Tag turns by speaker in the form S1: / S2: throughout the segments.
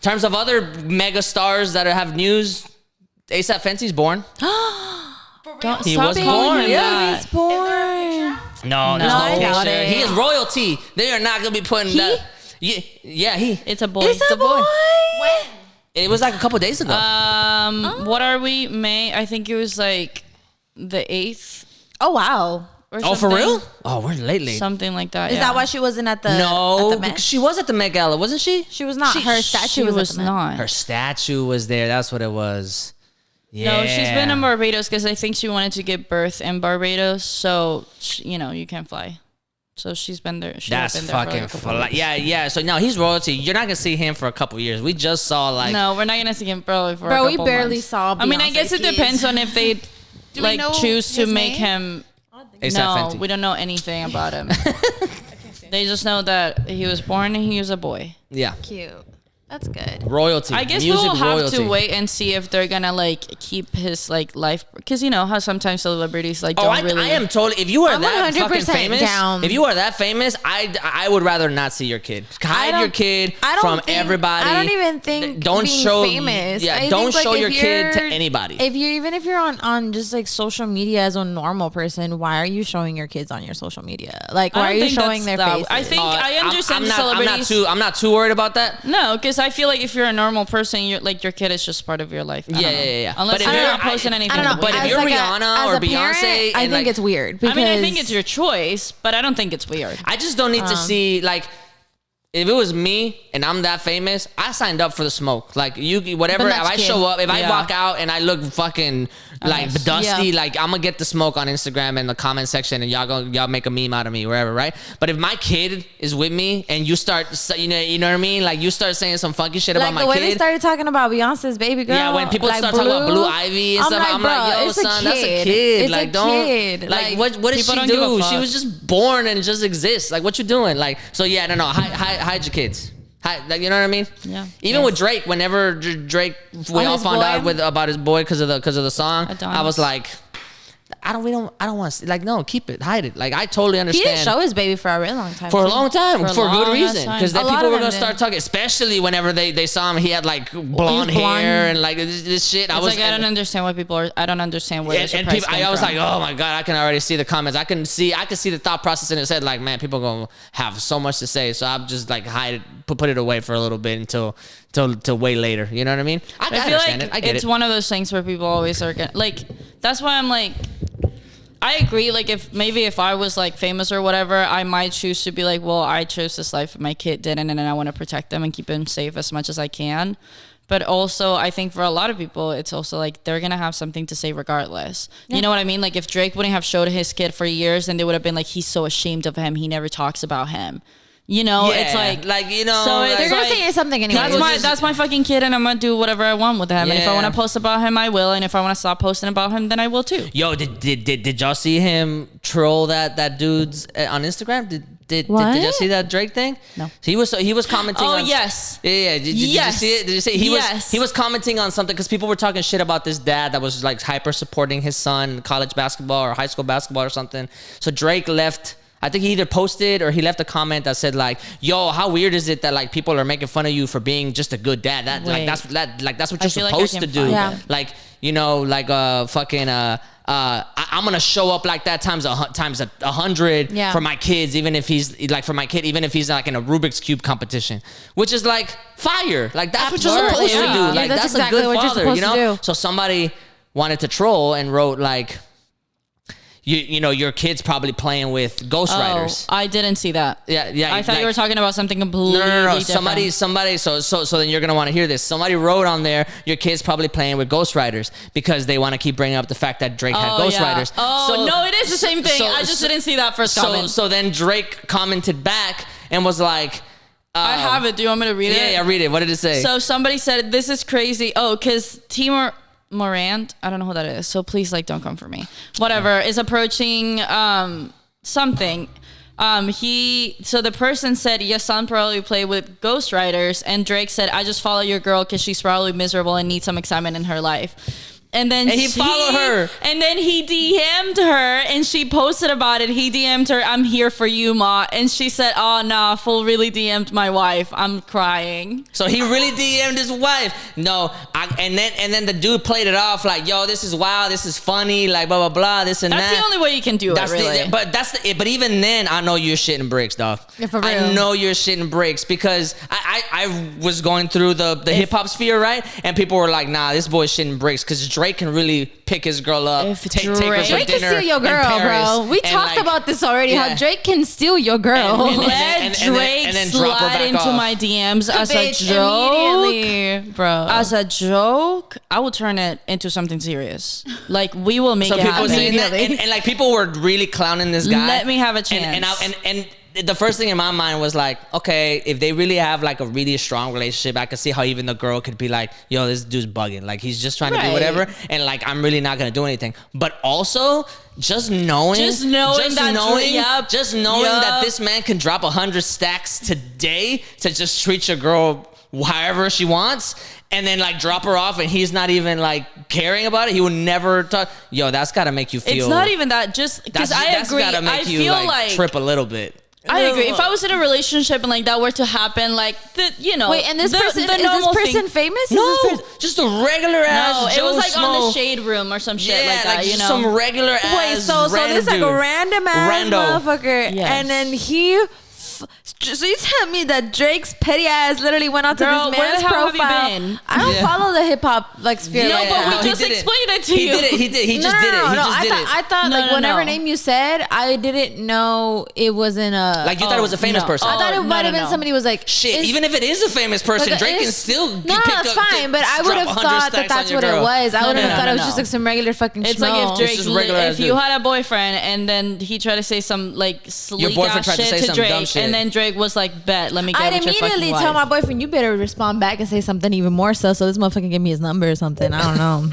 S1: terms of other mega stars that have news, A$AP Fenty's born. He was born. Yeah,
S2: he's born.
S1: No, there's no picture. He is royalty. They are not gonna be putting that. Yeah,
S3: It's a boy.
S2: It's a boy.
S4: When?
S1: It was like a couple days ago.
S3: What are we? May? I think it was like the 8th.
S2: Oh wow.
S1: Oh, for real? Oh, we're late.
S3: Something like that.
S2: Is that why she wasn't at the?
S1: No,
S2: at the Met?
S1: because she was at the Met Gala, wasn't she?
S2: She was not. Her statue was
S3: not.
S1: Her statue was there. That's what it was. Yeah.
S3: No, she's been in Barbados because I think she wanted to give birth in Barbados. So, you can't fly. So she's been there.
S1: That's fucking yeah. So now he's royalty. You're not gonna see him for a couple years. We just saw like.
S3: No, we're not gonna see him probably for a couple
S2: we barely
S3: months.
S2: saw.
S3: I mean, I guess it depends on if they choose to make him.
S1: A$AP
S3: No,
S1: Fenty.
S3: we don't know anything about him. They just know that he was born and he was a boy.
S1: Yeah.
S2: Cute. That's good.
S1: Royalty.
S3: I guess
S1: Music
S3: we'll have
S1: royalty.
S3: to wait and see if they're gonna keep his life, because you know how sometimes celebrities don't really.
S1: I am totally. If you are
S2: I'm
S1: that fucking
S2: 100%
S1: famous,
S2: down.
S1: if you are that famous, I would rather not see your kid. Hide your kid from everybody.
S2: I don't even think
S1: don't
S2: being
S1: show
S2: famous.
S1: Yeah, don't show your kid to anybody.
S2: Even if you're on just like social media as a normal person, why are you showing your kids on your social media? Like, why are you showing their faces?
S3: I think I understand
S1: I'm not,
S3: celebrities.
S1: I'm not too worried about that.
S3: No, because I feel like if you're a normal person, your kid is just part of your life.
S1: Yeah.
S3: Unless you're not posting anything.
S2: I don't know.
S1: But if you're Rihanna or Beyonce,
S2: parent, I think it's weird.
S3: I mean, I think it's your choice, but I don't think it's weird.
S1: I just don't need to see if it was me and I'm that famous, I signed up for the smoke. Like whatever. If I show up, if I walk out and I look fucking dusty, I'm gonna get the smoke on Instagram in the comment section, and y'all make a meme out of me wherever, right? But if my kid is with me and you start, you know what I mean? Like you start saying some funky shit about my kid.
S2: Like the way they started talking about Beyonce's baby girl.
S1: Yeah, when people start talking about Blue Ivy and stuff, I'm like, yo, son, that's a kid. Like, don't. Like, what did she do? She was just born and just exists. Like, what you doing? Like, so yeah, no. Hide your kids. You know what I mean?
S3: Yeah.
S1: Even with Drake, whenever Drake, we all found out about his boy because of the song. I was like, I don't want to. Like, no, keep it, hide it. Like, I totally understand.
S2: He didn't show his baby for a really long time.
S1: For a long time, for good reason. Because then people were gonna start talking, especially whenever they saw him. He had like blonde hair and like this shit. I
S3: don't understand why people are. I don't understand where.
S1: And people, I was like, oh my god, I can already see the comments. I can see the thought process in his head. Like, man, people gonna have so much to say. So I'm just like hide it, put it away for a little bit until way later. You know what I mean? I feel like
S3: it's one of those things where people always are gonna like. That's why I'm like. I agree. Like if I was like famous or whatever, I might choose to be like, well, I chose this life, my kid didn't, and I want to protect them and keep them safe as much as I can. But also, I think for a lot of people, it's also like they're gonna have something to say regardless. Yeah. You know what I mean? Like if Drake wouldn't have showed his kid for years, then they would have been like, he's so ashamed of him. He never talks about him. You know, it's like
S1: you know,
S3: so
S2: they're gonna say something anyway.
S3: That's my fucking kid, and I'm gonna do whatever I want with him. Yeah. And if I want to post about him, I will. And if I want to stop posting about him, then I will too.
S1: Yo, did y'all see him troll that dude's on Instagram? Did y'all see that Drake thing?
S3: No.
S1: He was commenting.
S3: Oh
S1: on,
S3: yes.
S1: Yeah. Did you see it? Did you see it? He was commenting on something because people were talking shit about this dad that was like hyper supporting his son in college basketball or high school basketball or something. So Drake left. I think he either posted or he left a comment that said like, "Yo, how weird is it that like people are making fun of you for being just a good dad? That's what you're supposed to do. Like, you know, like fucking I'm gonna show up like that times 100 for my kids, even if he's like like in a Rubik's Cube competition, which is like fire. Like that's what you're supposed to do. Like that's exactly a good father, you know. So somebody wanted to troll and wrote like. You know, your kid's probably playing with ghostwriters.
S3: I didn't see that.
S1: Yeah.
S3: I thought you were talking about something completely
S1: No.
S3: different.
S1: Somebody. So then you're gonna want to hear this. Somebody wrote on there, your kid's probably playing with ghostwriters because they want to keep bringing up the fact that Drake had ghostwriters.
S3: Yeah. Oh no, it is the same thing. I just didn't see that first comment.
S1: So then Drake commented back and was like.
S3: I have it. Do you want me to read it?
S1: Yeah, read it. What did it say?
S3: So somebody said, "This is crazy." Oh, because Timur Morant, I don't know who that is, so please don't come for me. Whatever, is approaching something. So the person said, your son probably played with ghostwriters, and Drake said, I just follow your girl because she's probably miserable and needs some excitement in her life. And then
S1: he followed her.
S3: And then he DM'd her and she posted about it. He DM'd her, I'm here for you, Ma. And she said, oh, nah, fool really DM'd my wife. I'm crying.
S1: So he really DM'd his wife. No, and then the dude played it off like, yo, this is wild, this is funny, like blah, blah, blah, this and
S3: that's
S1: that.
S3: That's the only way you can do it, really.
S1: But even then, I know you're shitting bricks, dog.
S2: Yeah, for real.
S1: I know you're shitting bricks because I was going through the hip-hop sphere, right? And people were like, nah, this boy's shitting bricks because Drake can really pick his girl up, take her for
S2: Drake
S1: dinner
S2: can steal your girl, bro. We talked about this already, how Drake can steal your girl.
S3: Let Drake slide into my DMs as a joke.
S2: Bro.
S3: As a joke, I will turn it into something serious. Like, we will make it happen.
S1: And like, people were really clowning this guy.
S3: Let me have a chance.
S1: And the first thing in my mind was like, okay, if they really have like a really strong relationship, I could see how even the girl could be like, yo, this dude's bugging. Like, he's just trying to do whatever. And like, I'm really not going to do anything. But also, just knowing that this man can drop 100 stacks today to just treat your girl however she wants, and then like drop her off, and he's not even like caring about it. He would never talk. Yo, that's got to make you feel.
S3: It's not even that. Just because I agree.
S1: That's got to make you like trip a little bit.
S3: I agree. If I was in a relationship and like that were to happen, like
S2: Wait, and this person is this person famous?
S1: No, just a regular ass.
S3: No, it was like on the Shade Room or some shit like that. You know,
S1: some regular ass.
S2: Wait, so this like a random ass motherfucker, and then he. So you tell me that Drake's petty ass literally went out to this man's profile? Have you been? I don't follow the hip hop like sphere.
S3: No, but we just explained it to you.
S1: He did it. He just did it.
S2: I thought like whatever name you said, I didn't know it wasn't a.
S1: Like you thought it was a famous person.
S2: I thought it might have been somebody who was like
S1: shit. Even if it is a famous person, Drake can still.
S2: No, that's fine. But I would have thought that that's what it was. I would have thought it was just like some regular fucking.
S3: It's like if Drake, if you had a boyfriend and then he tried to say some like sleek ass shit to Drake, and then Drake was like, bet, let me get with your fucking wife. I'd immediately
S2: tell my boyfriend, you better respond back and say something even more so this motherfucker give me his number or something. I don't know.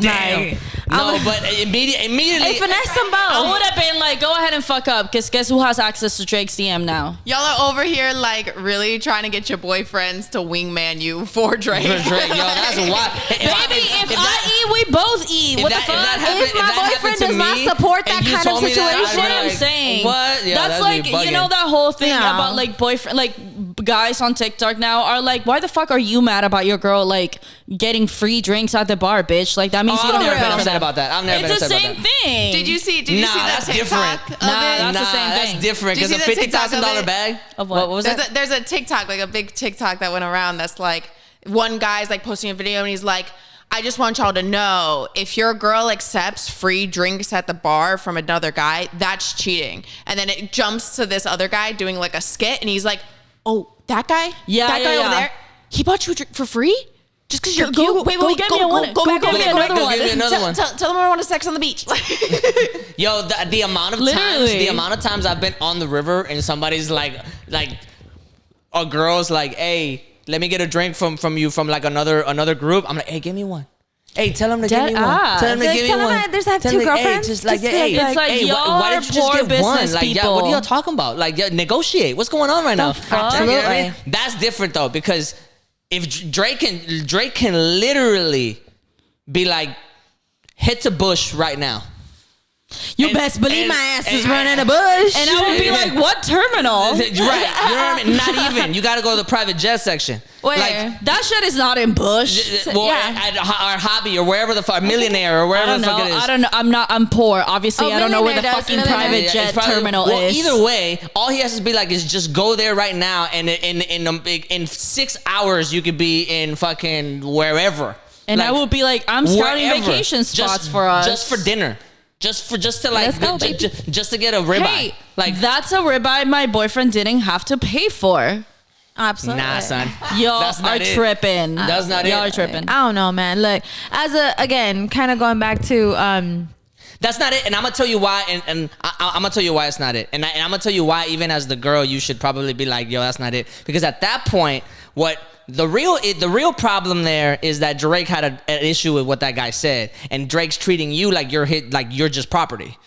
S1: Damn. No, but immediately.
S2: Hey, finesse them both.
S3: I would have been like, go ahead and fuck up, because guess who has access to Drake's DM now?
S4: Y'all are over here like really trying to get your boyfriends to wingman you for Drake.
S1: Yo, that's wild.
S3: Baby, if I eat, we both eat. What the fuck?
S2: If my boyfriend does not support that kind of situation,
S3: that's what I'm saying.
S1: What? Yeah,
S3: that's like, you know that whole thing about like boyfriend, like guys on TikTok now are like, why the fuck are you mad about your girl like getting free drinks at the bar, bitch? Like that means you don't
S1: have been upset about that. I've never been upset about that.
S3: It's the same thing.
S4: Did you see that
S1: that's
S4: TikTok?
S1: Different.
S3: That's the same thing.
S1: That's different because a $50,000 bag
S3: of what
S1: was that?
S4: There's a TikTok, like a big TikTok that went around that's like one guy's like posting a video and he's like, I just want y'all to know, if your girl accepts free drinks at the bar from another guy, that's cheating. And then it jumps to this other guy doing like a skit and he's like, oh, that guy?
S3: Yeah,
S4: that guy over there? He bought you a drink for free? Just because you're cute? Wait,
S3: get me another one.
S4: Tell them I want to sex on the beach.
S1: Yo, the amount of times I've been on the river and somebody's like a girl's like, hey, let me get a drink from you from like another group. I'm like, hey, give me one. Hey, tell him to give me one. Tell him to give me one.
S2: There's have two girlfriends.
S1: Just like, hey,
S3: it's like,
S1: hey, why didn't you just get one? Like, yeah, what are y'all talking about? Like, yeah, negotiate. What's going on right now?
S2: Absolutely.
S1: That's different though, because if Drake can literally be like, hit the bush right now.
S2: You best believe my ass is running a bush.
S3: And I would be like, what terminal?
S1: Right. You know what I mean? Not even. You got to go to the private jet section.
S3: Where? Like, that shit is not in Bush.
S1: Well, at our hobby or wherever the fuck, Millionaire or wherever the fuck it is.
S3: I don't know. I'm poor. Obviously, I don't know where the fucking private jet terminal is.
S1: Either way, all he has to be like is just go there right now, and in 6 hours you could be in fucking wherever.
S3: And like, I will be like, I'm scouting vacation spots for us.
S1: Just for dinner. Just to like, just to get a ribeye.
S3: Hey, like that's a ribeye my boyfriend didn't have to pay for.
S2: Absolutely.
S1: Nah, son.
S3: Y'all are tripping.
S1: That's not it.
S3: Y'all are tripping.
S2: I don't know, man. Look, again, kind of going back to
S1: that's not it, and I'm gonna tell you why, and I'm gonna tell you why it's not it, and I'm gonna tell you why. Even as the girl, you should probably be like, yo, that's not it, because at that point, the real problem there is that Drake had an issue with what that guy said, and Drake's treating you like you're just property.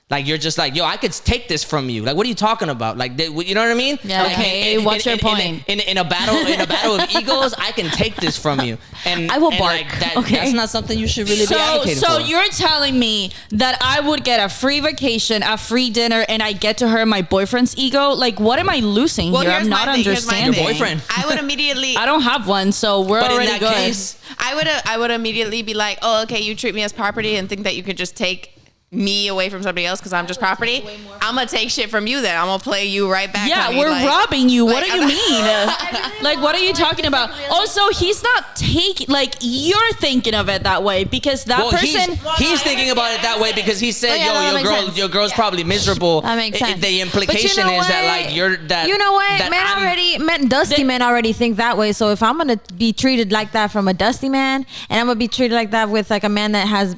S1: Like you're just like, yo, I could take this from you. Like, what are you talking about? Like, you know what I mean?
S3: Yeah.
S1: Like,
S3: Okay. What's your point?
S1: In a battle of egos, I can take this from you, and
S2: I will bark.
S1: Like,
S2: Okay.
S1: That's not something you should really be advocating for.
S3: So you're telling me that I would get a free vacation, a free dinner, and I get to hurt my boyfriend's ego? Like, what am I losing here? I'm not understanding.
S1: Your boyfriend.
S4: I would immediately.
S3: I don't have one, so we're already good.
S1: Case,
S4: I would immediately be like, oh, okay, you treat me as property and think that you could just take me away from somebody else because I'm just property. I'm gonna take shit from you then. I'm gonna play you right back.
S3: Yeah,
S4: honey.
S3: we're robbing you. What
S4: like,
S3: do you mean? Like, what are you talking about? Also, he's not taking, like, you're thinking of it that way because that person.
S1: He's thinking about it that way because he said, your girl's probably miserable.
S2: That makes sense.
S1: The implication is that, like, you're that.
S2: You know what? Dusty men already think that way. So if I'm gonna be treated like that from a dusty man, and I'm gonna be treated like that with like a man that has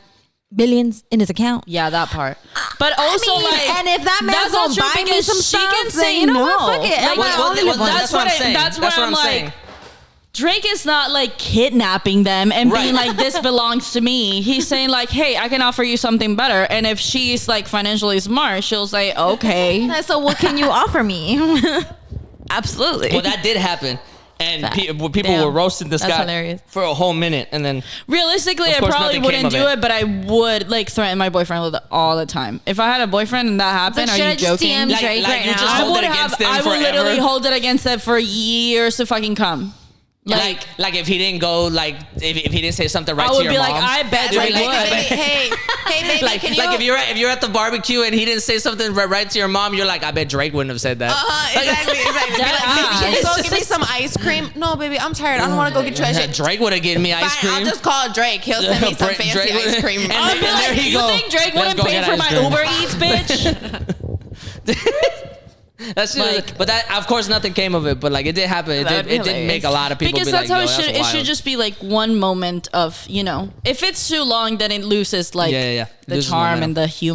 S2: billions in his account.
S3: Yeah, that part. But also,
S2: and if that man's gonna buy me some stuff,
S3: can say
S2: you know
S3: no.
S2: what? Fuck it.
S1: That's what I'm saying.
S3: That's what I'm like. Drake is not like kidnapping them and being like, this belongs to me. He's saying like, hey, I can offer you something better. And if she's like financially smart, she'll say, okay.
S2: So what can you offer me? Absolutely.
S1: Well, that did happen. And people were roasting this guy
S2: hilarious.
S1: for a whole minute, and then
S3: realistically, I probably wouldn't do it, but I would like threaten my boyfriend with it all the time. If I had a boyfriend and that happened, are you joking?
S1: Like you just hold it against them forever.
S3: I would literally hold it against them for years to fucking come.
S1: Like if he didn't go, like if he didn't say something right to your mom,
S3: I would be like, I bet you would.
S4: Hey, baby,
S1: like if you're at the barbecue and he didn't say something right to your mom, you're like, I bet Drake wouldn't have said that.
S4: Exactly. Baby, can you go give me some ice cream? No, baby, I'm tired. I don't want to go get you ice cream.
S1: Drake would have given me ice cream.
S4: I'll just call Drake. He'll send me some fancy ice cream.
S1: And there he goes.
S3: You think Drake wouldn't pay for my Uber Eats, bitch?
S1: That's like, but that of course nothing came of it. But like it did happen. It did make a lot of people
S3: because that's how it should. It should just be like one moment of, you know. If it's too long, then it loses like the charm and the humor.